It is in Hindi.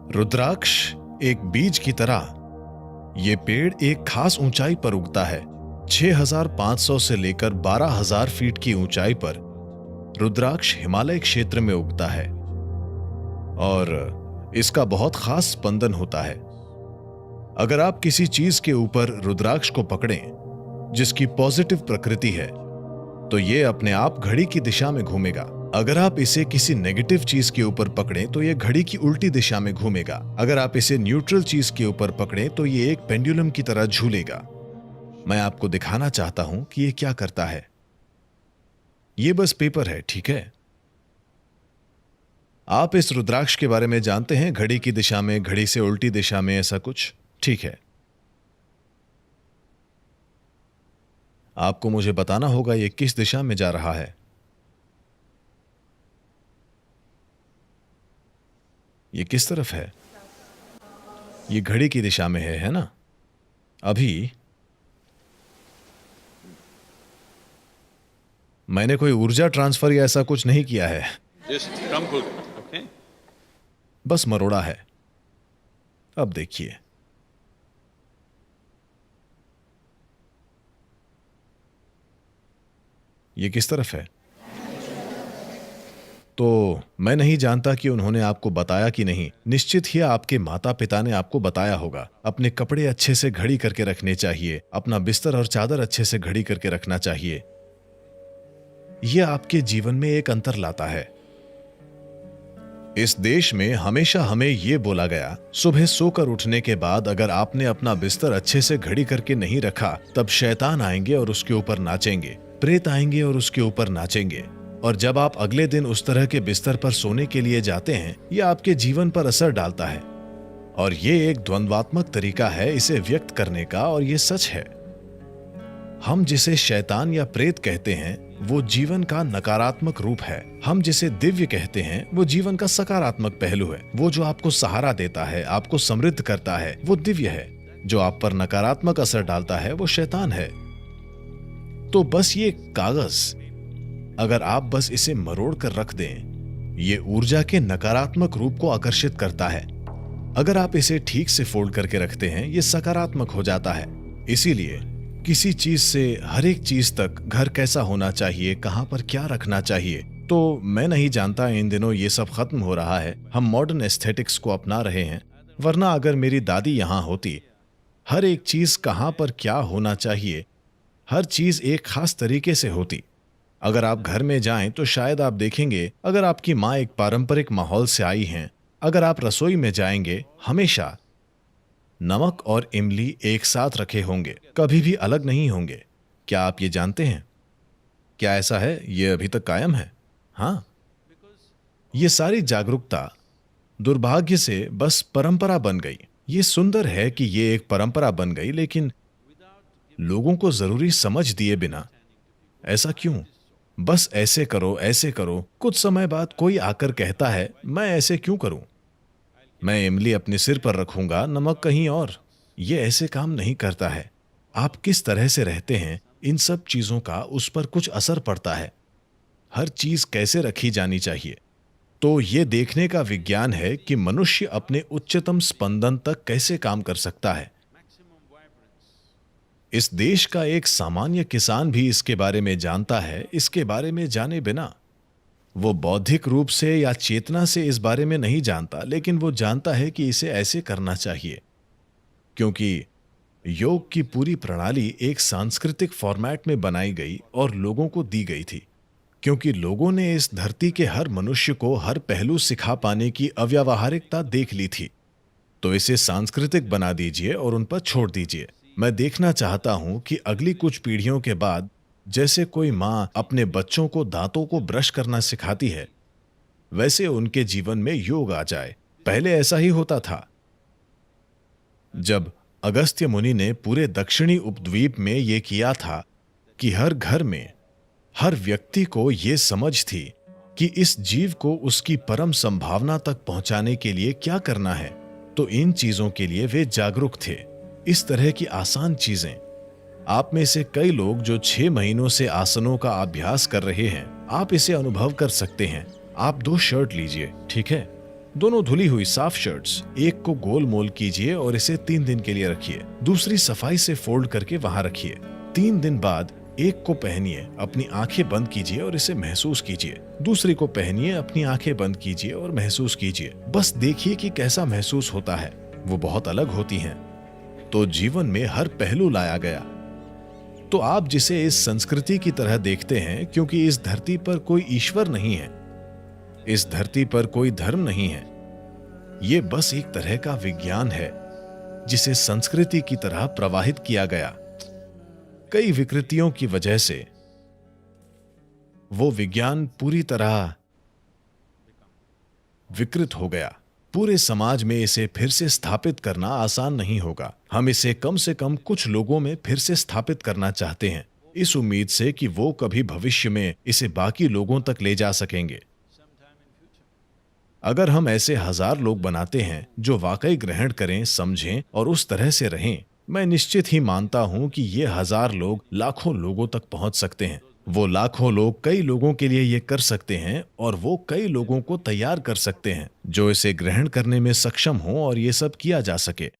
रुद्राक्ष एक बीज की तरह ये पेड़ एक खास ऊंचाई पर उगता है। 6,500 से लेकर 12,000 फीट की ऊंचाई पर रुद्राक्ष हिमालय क्षेत्र में उगता है और इसका बहुत खास स्पंदन होता है। अगर आप किसी चीज के ऊपर रुद्राक्ष को पकड़ें जिसकी पॉजिटिव प्रकृति है तो ये अपने आप घड़ी की दिशा में घूमेगा। अगर आप इसे किसी नेगेटिव चीज के ऊपर पकड़ें तो ये घड़ी की उल्टी दिशा में घूमेगा। अगर आप इसे न्यूट्रल चीज के ऊपर पकड़ें तो ये एक पेंडुलम की तरह झूलेगा। मैं आपको दिखाना चाहता हूं कि ये क्या करता है। ये बस पेपर है, ठीक है? आप इस रुद्राक्ष के बारे में जानते हैं, घड़ी की दिशा में, घड़ी से उल्टी दिशा में, ऐसा कुछ, ठीक है? आपको मुझे बताना होगा ये किस दिशा में जा रहा है। ये किस तरफ है? ये घड़ी की दिशा में है ना? अभी मैंने कोई ऊर्जा ट्रांसफर या ऐसा कुछ नहीं किया है। Okay? बस मरोड़ा है। अब देखिए, ये किस तरफ है? तो मैं नहीं जानता कि उन्होंने आपको बताया कि नहीं। निश्चित ही आपके माता पिता ने आपको बताया होगा। अपने कपड़े अच्छे से घड़ी करके रखने चाहिए, अपना बिस्तर और चादर अच्छे से घड़ी करके रखना चाहिए। यह आपके जीवन में एक अंतर लाता है। इस देश में हमेशा हमें यह बोला गया, सुबह सोकर उठने के बाद अगर आपने अपना बिस्तर अच्छे से घड़ी करके नहीं रखा तब शैतान आएंगे और उसके ऊपर नाचेंगे, प्रेत आएंगे और उसके ऊपर नाचेंगे। और जब आप अगले दिन उस तरह के बिस्तर पर सोने के लिए जाते हैं, यह आपके जीवन पर असर डालता है। और ये एक द्वंद्वात्मक तरीका है इसे व्यक्त करने का, और ये सच है। हम जिसे शैतान या प्रेत कहते हैं वो जीवन का नकारात्मक रूप है। हम जिसे दिव्य कहते हैं वो जीवन का सकारात्मक पहलू है। वो जो आपको सहारा देता है, आपको समृद्ध करता है, वो दिव्य है। जो आप पर नकारात्मक असर डालता है वो शैतान है। तो बस ये कागज, अगर आप बस इसे मरोड़ कर रख दें, ये ऊर्जा के नकारात्मक रूप को आकर्षित करता है। अगर आप इसे ठीक से फोल्ड करके रखते हैं, ये सकारात्मक हो जाता है। इसीलिए किसी चीज से हर एक चीज तक, घर कैसा होना चाहिए, कहां पर क्या रखना चाहिए, तो मैं नहीं जानता। इन दिनों ये सब खत्म हो रहा है। हम मॉडर्न एस्थेटिक्स को अपना रहे हैं। वरना अगर मेरी दादी यहां होती, हर एक चीज कहां पर क्या होना चाहिए, हर चीज एक खास तरीके से होती। अगर आप घर में जाएं तो शायद आप देखेंगे, अगर आपकी माँ एक पारंपरिक माहौल से आई हैं, अगर आप रसोई में जाएंगे, हमेशा नमक और इमली एक साथ रखे होंगे, कभी भी अलग नहीं होंगे। क्या आप ये जानते हैं? क्या ऐसा है? ये अभी तक कायम है। हाँ, ये सारी जागरूकता दुर्भाग्य से बस परंपरा बन गई। ये सुंदर है कि ये एक परंपरा बन गई, लेकिन लोगों को जरूरी समझ दिए बिना। ऐसा क्यों? बस ऐसे करो, ऐसे करो। कुछ समय बाद कोई आकर कहता है, मैं ऐसे क्यों करूं? मैं इमली अपने सिर पर रखूंगा, नमक कहीं और। ये ऐसे काम नहीं करता है। आप किस तरह से रहते हैं, इन सब चीजों का उस पर कुछ असर पड़ता है। हर चीज कैसे रखी जानी चाहिए। तो ये देखने का विज्ञान है कि मनुष्य अपने उच्चतम स्पंदन तक कैसे काम कर सकता है। इस देश का एक सामान्य किसान भी इसके बारे में जानता है। इसके बारे में जाने बिना वो बौद्धिक रूप से या चेतना से इस बारे में नहीं जानता, लेकिन वो जानता है कि इसे ऐसे करना चाहिए, क्योंकि योग की पूरी प्रणाली एक सांस्कृतिक फॉर्मेट में बनाई गई और लोगों को दी गई थी, क्योंकि लोगों ने इस धरती के हर मनुष्य को हर पहलू सिखा पाने की अव्यावहारिकता देख ली थी। तो इसे सांस्कृतिक बना दीजिए और उन पर छोड़ दीजिए। मैं देखना चाहता हूं कि अगली कुछ पीढ़ियों के बाद, जैसे कोई माँ अपने बच्चों को दांतों को ब्रश करना सिखाती है, वैसे उनके जीवन में योग आ जाए। पहले ऐसा ही होता था। जब अगस्त्य मुनि ने पूरे दक्षिणी उपद्वीप में यह किया था कि हर घर में हर व्यक्ति को यह समझ थी कि इस जीव को उसकी परम संभावना तक पहुंचाने के लिए क्या करना है, तो इन चीजों के लिए वे जागरूक थे। इस तरह की आसान चीजें, आप में से कई लोग जो 6 महीनों से आसनों का अभ्यास कर रहे हैं, आप इसे अनुभव कर सकते हैं। आप 2 शर्ट लीजिए, ठीक है? दोनों धुली हुई साफ शर्ट्स, एक को गोल मोल कीजिए और इसे 3 दिन के लिए रखिए। दूसरी सफाई से फोल्ड करके वहां रखिए। 3 दिन बाद एक को पहनिए, अपनी आंखें बंद कीजिए और इसे महसूस कीजिए। दूसरी को पहनिए, अपनी आंखें बंद कीजिए और महसूस कीजिए। बस देखिए कि कैसा महसूस होता है। वो बहुत अलग होती हैं। तो जीवन में हर पहलू लाया गया। तो आप जिसे इस संस्कृति की तरह देखते हैं, क्योंकि इस धरती पर कोई ईश्वर नहीं है, इस धरती पर कोई धर्म नहीं है, ये बस एक तरह का विज्ञान है जिसे संस्कृति की तरह प्रवाहित किया गया। कई विकृतियों की वजह से वो विज्ञान पूरी तरह विकृत हो गया। पूरे समाज में इसे फिर से स्थापित करना आसान नहीं होगा। हम इसे कम से कम कुछ लोगों में फिर से स्थापित करना चाहते हैं, इस उम्मीद से कि वो कभी भविष्य में इसे बाकी लोगों तक ले जा सकेंगे। अगर हम ऐसे 1000 लोग बनाते हैं जो वाकई ग्रहण करें, समझें और उस तरह से रहें, मैं निश्चित ही मानता हूं कि ये 1000 लोग लाखों लोगों तक पहुंच सकते हैं। वो लाखों लोग कई लोगों के लिए ये कर सकते हैं और वो कई लोगों को तैयार कर सकते हैं जो इसे ग्रहण करने में सक्षम हों और ये सब किया जा सके।